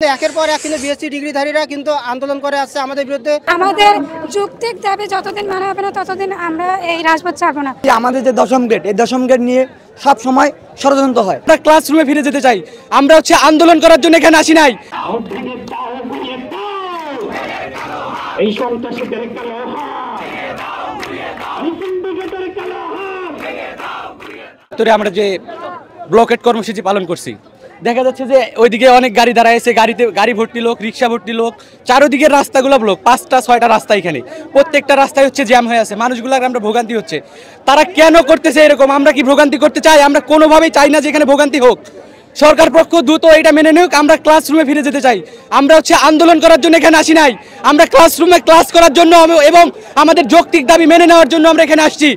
একের পর এক কিন্তু বিএসসি ডিগ্রিধারীরা কিন্তু আন্দোলন করে আসছে আমাদের বিরুদ্ধে। আমাদের যৌক্তিক দাবি যতদিন মানা হবে না ততদিন আমরা এই রাজপথ ছাড়বো না। আমাদের যে দশম গ্রেড, এই দশম গ্রেড নিয়ে সব সময় ষড়যন্ত্র হয়। আমরা ক্লাসরুমে ফিরে যেতে চাই। আমরা আন্দোলন করার জন্য এখানে আসি নাই। আমরা যে ব্লকেট কর্মসূচি পালন করছি, দেখা যাচ্ছে যে ওইদিকে অনেক গাড়ি দাঁড়ায় আছে, গাড়ি ভর্তি লোক, রিক্সা ভর্তি লোক, চারোদিকের রাস্তাগুলো ব্লক, 5টা-6টা রাস্তা এখানে, প্রত্যেকটা রাস্তায় জ্যাম হয়ে আছে, মানুষগুলোর আমরা ভোগান্তি হচ্ছে। তারা কেন করতেছে এরকম? আমরা কি ভোগান্তি করতে চাই? আমরা কোনোভাবেই চাই না যে এখানে ভোগান্তি হোক। সরকার পক্ষ দ্রুত এটা মেনে নিক। আমরা ক্লাসরুমে ফিরে যেতে চাই। আমরা আন্দোলন করার জন্য এখানে আসি নাই। আমরা ক্লাসরুমে ক্লাস করার জন্য এবং আমাদের যৌক্তিক দাবি মেনে নেওয়ার জন্য আমরা এখানে আসছি।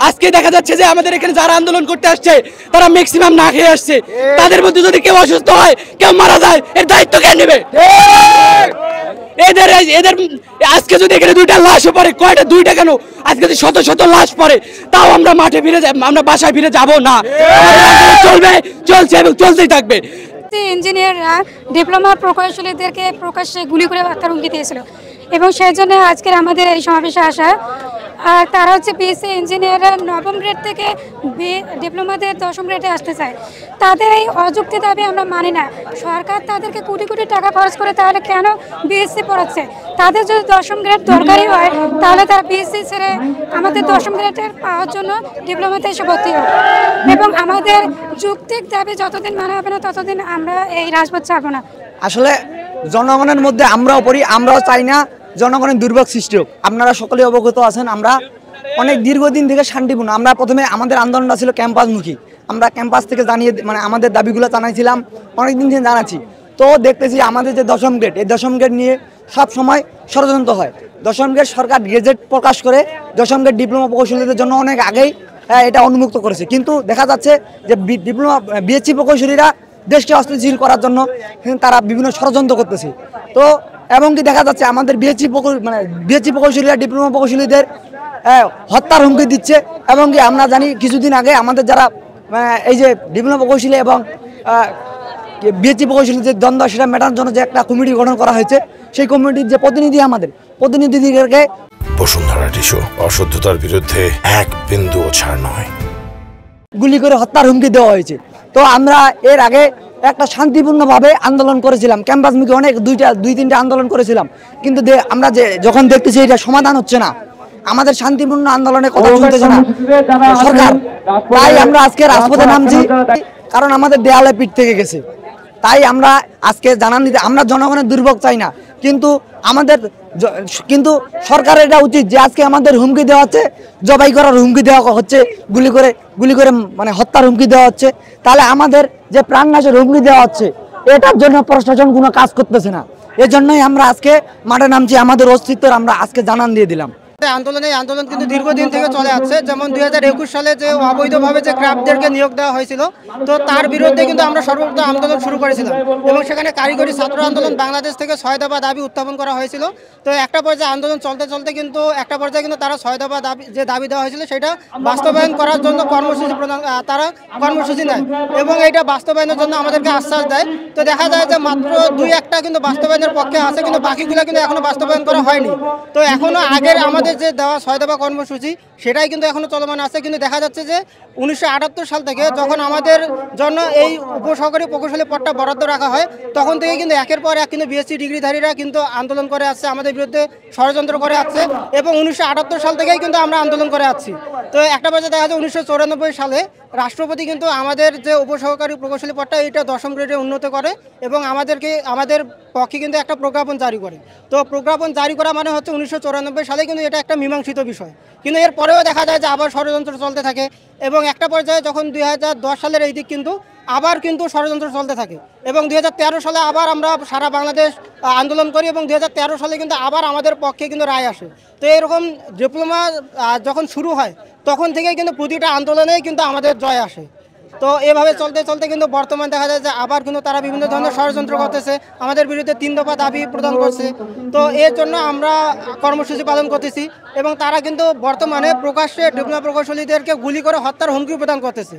আজকে দেখা যাচ্ছে যে আমাদের এখানে যারা আন্দোলন করতে আসছে তারা ম্যাক্সিমাম না খেয়ে আসছে। তাদের মধ্যে যদি কেউ অসুস্থ হয়, কেউ মারা যায়, এর দায়িত্ব কে নেবে? এদের আজকে যদি এখানে 2টা লাশও পড়ে, কয়টা 2টা কেন, আজকে যদি শত শত লাশ পড়ে, তাও আমরা মাঠে ফিরে আমরা বাসায় ফিরে যাব না। চলবে, চলছে এবং চলতেই থাকবে। ইঞ্জিনিয়াররা ডিপ্লোমা প্রকৌশলীদেরকে প্রকাশ্যে গুলি করে হত্যার হুমকি দিয়েছিল এবং সেই জন্য আজকের আমাদের এই সমাবেশে আসা। আর তারা বিএসসি ইঞ্জিনিয়াররা নবম গ্রেড থেকে ডিপ্লোমাতে দশম গ্রেডে আসতে চায়। তাদের এই অযুক্তি দাবি আমরা মানি না। সরকার তাদেরকে কোটি কোটি টাকা খরচ করে তাহলে কেন বিএসসি পড়াচ্ছে? তাদের যদি দশম গ্রেড দরকারি হয় তাহলে তারা বিএসসি ছেড়ে আমাদের দশম গ্রেডের পাওয়ার জন্য ডিপ্লোমাতে এসে ভর্তি হোক। এবং আমাদের যৌক্তিক দাবি যতদিন মানা হবে না ততদিন আমরা এই রাজপথ ছাড়বো না। আসলে জনগণের মধ্যে আমরাও পড়ি, আমরাও চাই না জনগণের দুর্ভোগ সৃষ্টি হোক। আপনারা সকলে অবগত আছেন, আমরা অনেক দীর্ঘদিন থেকে শান্তিপূর্ণ। আমরা প্রথমে আমাদের আন্দোলনটা ছিল ক্যাম্পাসমুখী। আমরা ক্যাম্পাস থেকে আমাদের দাবিগুলো জানাইছিলাম, অনেকদিন থেকে জানাচ্ছি। তো দেখতেছি আমাদের যে দশম গ্রেড, এই দশম গ্রেড নিয়ে সব সময় ষড়যন্ত্র হয়। দশম গ্রেড সরকার গেজেট প্রকাশ করে দশম গ্রেড ডিপ্লোমা প্রকৌশলীদের জন্য অনেক আগেই এটা উন্মুক্ত করেছে। কিন্তু দেখা যাচ্ছে যে বিএসসি প্রকৌশলীরা দেশকে অস্থিতিশীল করার জন্য তারা বিভিন্ন ষড়যন্ত্র করতেছে। তো এবং কি দেখা যাচ্ছে আমাদের বিএসসি প্রকৌশলীরা ডিপ্লোমা প্রকৌশলীদের হত্যার হুমকি দিচ্ছে। এবং কি আমরা জানি কিছুদিন আগে আমাদের যারা এই যে ডিপ্লোমা প্রকৌশলী এবং বিএসসি প্রকৌশলীদের দ্বন্দ্ব সেটা মেটানোর জন্য যে একটা কমিটি গঠন করা হয়েছে, সেই কমিটির যে প্রতিনিধিদেরকে বসুন্ধরা টিস্যু অশুদ্ধতার বিরুদ্ধে এক বিন্দুও ছাড় নয়, গুলি করে হত্যার হুমকি দেওয়া হয়েছে। তো আমরা এর আগে একটা শান্তিপূর্ণভাবে আন্দোলন করেছিলাম, ক্যাম্পাসমুখী অনেক 2-3টা আন্দোলন করেছিলাম। কিন্তু আমরা যখন দেখতেছি এটা সমাধান হচ্ছে না, আমাদের শান্তিপূর্ণ আন্দোলনের কথা শুনতেছে না সরকার, তাই আমরা আজকে রাজপথে নামছি। কারণ আমাদের দেয়ালে পিঠ থেকে গেছে, তাই আমরা আজকে জানান দিতে, আমরা জনগণের দুর্ভোগ চাই না। কিন্তু সরকারের এটা উচিত যে আজকে আমাদের হুমকি দেওয়া হচ্ছে, জবাই করার হুমকি দেওয়া হচ্ছে, গুলি করে হত্যার হুমকি দেওয়া হচ্ছে। তাহলে আমাদের যে প্রাণনাশের হুমকি দেওয়া হচ্ছে, এটার জন্য প্রশাসন কোনো কাজ করতেছে না। এজন্যই আমরা আজকে মাঠে নামছি, আমাদের অস্তিত্বের আমরা আজকে জানান দিয়ে দিলাম। আন্দোলন কিন্তু দীর্ঘদিন থেকে চলে আসছে। যেমন 2021 সালে যে অবৈধভাবে যে ক্রাফটদেরকে নিয়োগ দেওয়া হয়েছিল, তো তার বিরুদ্ধে কিন্তু আমরা সর্বপ্রথম আন্দোলন শুরু করেছিলাম এবং সেখানে কারিগরি ছাত্র আন্দোলন বাংলাদেশ থেকে 6 দফা দাবি উত্থাপন করা হয়েছিল। তো একটা পর্যায়ে আন্দোলন চলতে চলতে কিন্তু তারা 6 দফা দাবি দেওয়া হয়েছিল সেটা বাস্তবায়ন করার জন্য কর্মসূচি নেয় এবং এইটা বাস্তবায়নের জন্য আমাদেরকে আশ্বাস দেয়। তো দেখা যায় যে মাত্র 2-1টা কিন্তু বাস্তবায়নের পক্ষে আছে, কিন্তু বাকিগুলো কিন্তু এখনো বাস্তবায়ন করা হয়নি। তো এখনো আগের আমাদের যে দেওয়া 6 দফা কর্মসূচি সেটাই কিন্তু এখনো চলমান আছে। কিন্তু দেখা যাচ্ছে যে 1978 সাল থেকে যখন আমাদের জন্য এই উপসহকারী প্রকৌশলী পদটা বরাদ্দ রাখা হয়, তখন থেকে কিন্তু একের পর এক কিন্তু বিএসসি ডিগ্রিধারীরা কিন্তু আন্দোলন করে আসছে, আমাদের বিরুদ্ধে ষড়যন্ত্র করে আসছে এবং 1978 সাল থেকেই কিন্তু আমরা আন্দোলন করে আসছি। তো একটা পর্যায়ে দেখা যায় 1994 সালে রাষ্ট্রপতি কিন্তু আমাদের যে উপসহকারী প্রকৌশলী পদটা এইটা দশম গ্রেডে উন্নত করে এবং আমাদের পক্ষে কিন্তু একটা প্রজ্ঞাপন জারি করে। তো প্রজ্ঞাপন জারি করা মানে হচ্ছে 1994 সালে কিন্তু এটা একটা মীমাংসিত বিষয়। কিন্তু এর পরেও দেখা যায় যে আবার ষড়যন্ত্র চলতে থাকে এবং একটা পর্যায়ে যখন 2010 সালের এই দিক কিন্তু আবার কিন্তু ষড়যন্ত্র চলতে থাকে এবং 2013 সালে আবার আমরা সারা বাংলাদেশ আন্দোলন করি এবং 2013 সালে কিন্তু আবার আমাদের পক্ষে কিন্তু রায় আসে। তো এরকম ডিপ্লোমা যখন শুরু হয় তখন থেকে কিন্তু প্রতিটা আন্দোলনেই কিন্তু আমাদের জয় আসে। তো এভাবে চলতে চলতে কিন্তু বর্তমান দেখা যায় যে আবার কিন্তু তারা বিভিন্ন ধরনের ষড়যন্ত্র করতেছে, আমাদের বিরুদ্ধে 3 দফা দাবি প্রদান করছে। তো এর জন্য আমরা কর্মসূচি পালন করতেছি এবং তারা কিন্তু বর্তমানে প্রকাশ্যে ডিপ্লোমা প্রকৌশলীদেরকে গুলি করে হত্যার হুমকি প্রদান করতেছে।